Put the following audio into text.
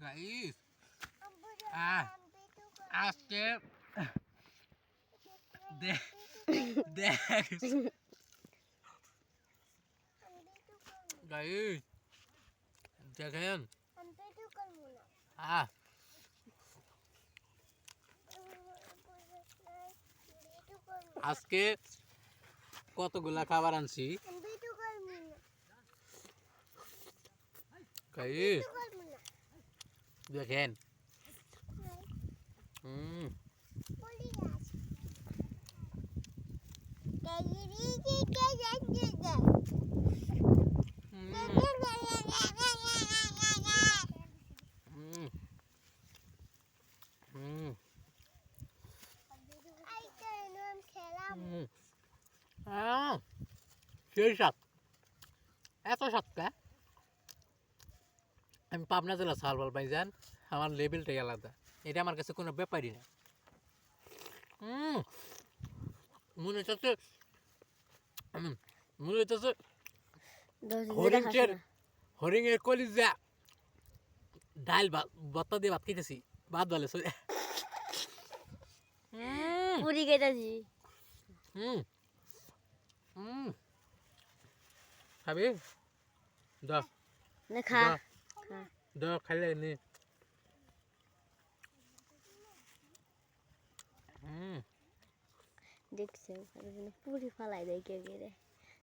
guys আজকে দেখ guys দেখেন আজকে কতগুলা খাবার আনছি গাইস দেখেন সেই সাত এত সাতটা আমি পাবনা জেলা সালবাল ভাইজান আমার লেভেলটাই আলাদা এটা আমার কাছে কোনো ব্যাপারই না মনে হচ্ছে হরিণের কলিজা ডাল ভর্তা দিয়ে ভাত খেতেছি ভাত ভালো পুরি খেতেছি খাবি দশ না খা দশ খাইলে নি দেখছে পুরি ফালাই দেয় কে কে